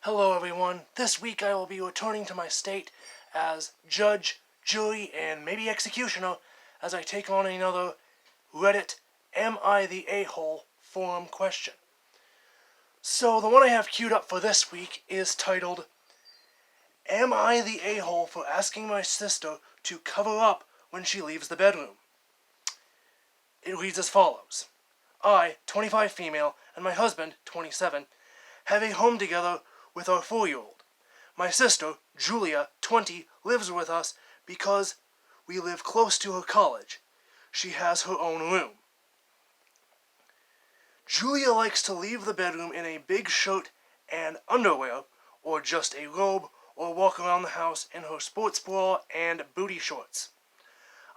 Hello everyone, this week I will be returning to my state as judge, jury, and maybe executioner as I take on another Reddit Am I the A-hole forum question. So the one I have queued up for this week is titled, Am I the A-hole for asking my sister to cover up when she leaves the bedroom? It reads as follows. I, 25 female, and my husband, 27, have a home together with our 4-year-old. My sister, Julia, 20, lives with us because we live close to her college. She has her own room. Julia likes to leave the bedroom in a big shirt and underwear, or just a robe, or walk around the house in her sports bra and booty shorts.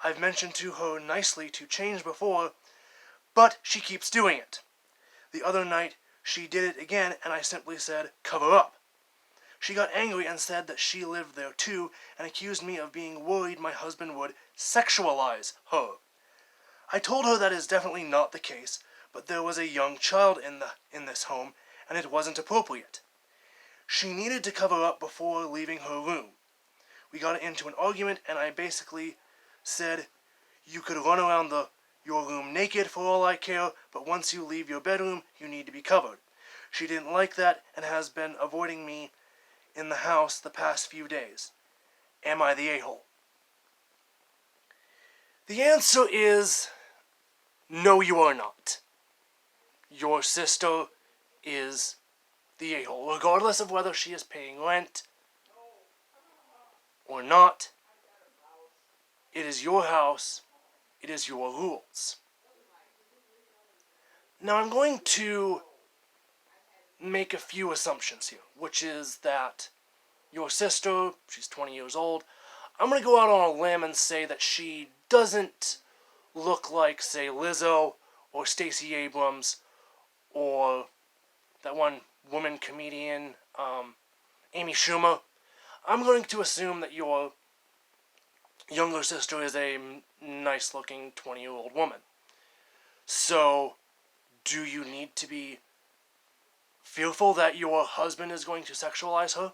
I've mentioned to her nicely to change before, but she keeps doing it. The other night, she did it again, and I simply said, cover up. She got angry and said that she lived there too, and accused me of being worried my husband would sexualize her. I told her that is definitely not the case, but there was a young child in this home, and it wasn't appropriate. She needed to cover up before leaving her room. We got into an argument, and I basically said, you could run around your room naked for all I care, but once you leave your bedroom, you need to be covered. She didn't like that and has been avoiding me in the house the past few days. Am I the a-hole? The answer is no, you are not. Your sister is the a-hole, regardless of whether she is paying rent or not. It is your house. It is your rules. Now I'm going to make a few assumptions here, which is that your sister, she's 20 years old, I'm going to go out on a limb and say that she doesn't look like, say, Lizzo or Stacey Abrams or that one woman comedian, Amy Schumer. I'm going to assume that your younger sister is a nice-looking 20-year-old woman. So, do you need to be fearful that your husband is going to sexualize her?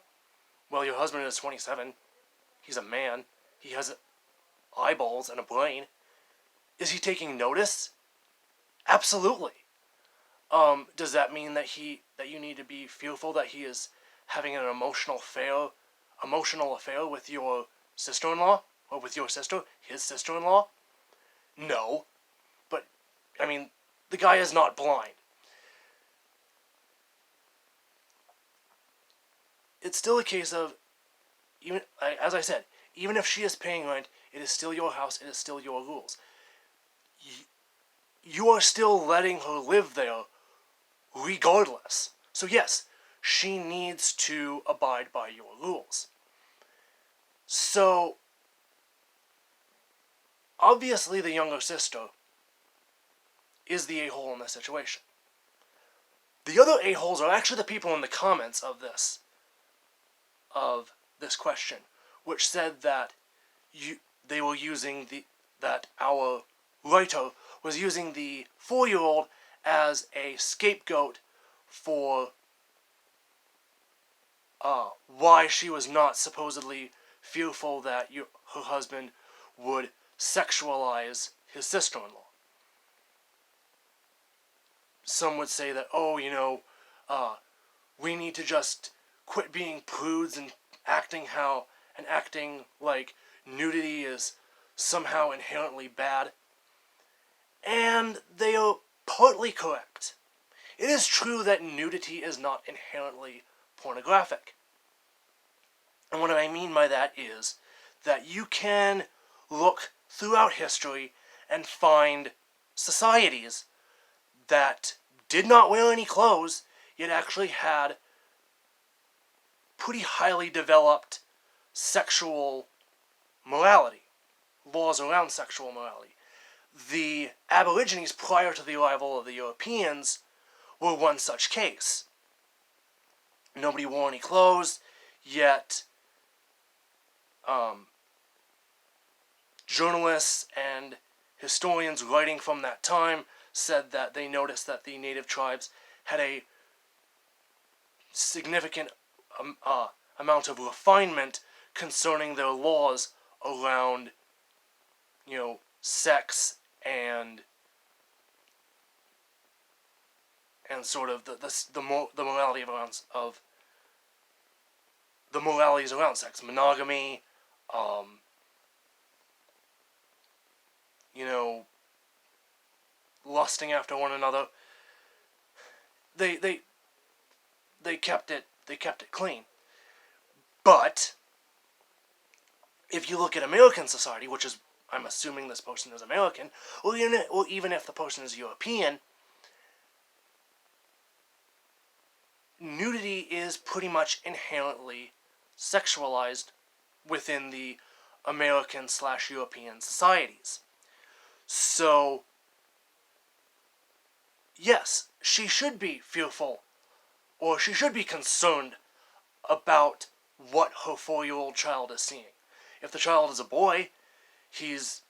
Well, your husband is 27. He's a man. He has eyeballs and a brain. Is he taking notice? Absolutely. Does that mean that you need to be fearful that he is having an emotional affair with your sister-in-law? Or with your sister, his sister-in-law? No. But, I mean, the guy is not blind. It's still a case of, even as I said, even if she is paying rent, it is still your house, it is still your rules. You are still letting her live there regardless. So yes, she needs to abide by your rules. So, obviously the younger sister is the a-hole in this situation. The other a-holes are actually the people in the comments of this question, which said that they were using that our writer was using the 4-year-old as a scapegoat for why she was not supposedly fearful that her husband would sexualize his sister-in-law. Some would say that, we need to just quit being prudes and acting like nudity is somehow inherently bad. And they are partly correct. It is true that nudity is not inherently pornographic. And what I mean by that is that you can look throughout history and find societies that did not wear any clothes, yet actually had pretty highly developed sexual morality, laws around sexual morality. The Aborigines, prior to the arrival of the Europeans, were one such case. Nobody wore any clothes, yet journalists and historians writing from that time said that they noticed that the native tribes had a significant amount of refinement concerning their laws around, sex and sort of the morality of the moralities around sex, monogamy, lusting after one another. They kept it clean. But if you look at American society, which is, I'm assuming this person is American, or even if the person is European, nudity is pretty much inherently sexualized within the American/European societies. So, yes, she should be fearful, or she should be concerned about what her 4-year-old child is seeing. If the child is a boy, he's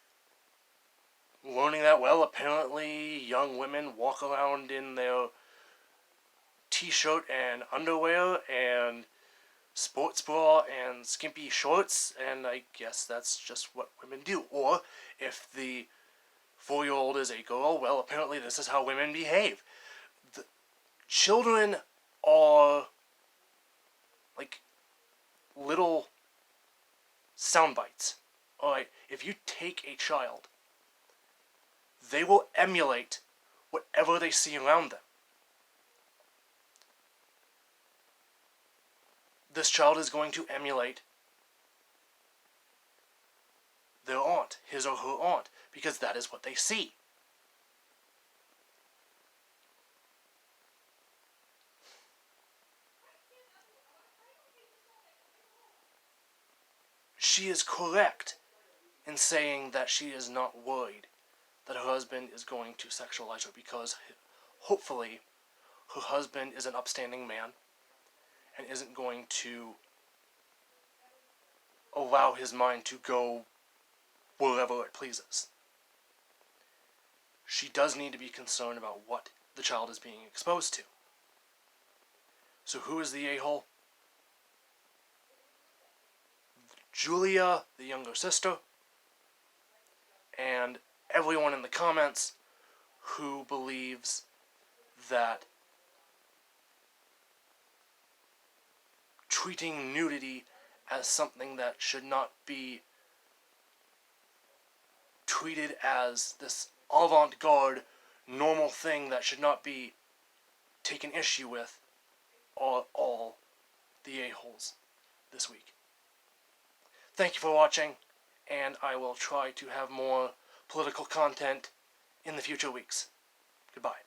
learning that, well, apparently young women walk around in their t-shirt and underwear and sports bra and skimpy shorts, and I guess that's just what women do. Or if the 4-year-old is a girl, well, apparently this is how women behave. The children are like little sound bites. Alright, if you take a child, they will emulate whatever they see around them. This child is going to emulate their aunt, his or her aunt, because that is what they see. She is correct in saying that she is not worried that her husband is going to sexualize her, because hopefully her husband is an upstanding man and isn't going to allow his mind to go wherever it pleases. She does need to be concerned about what the child is being exposed to. So who is the a-hole? Julia, the younger sister, and everyone in the comments who believes that treating nudity as something that should not be treated as this avant-garde normal thing that should not be taken issue with are all the a-holes this week. Thank you for watching, and I will try to have more political content in the future weeks. Goodbye.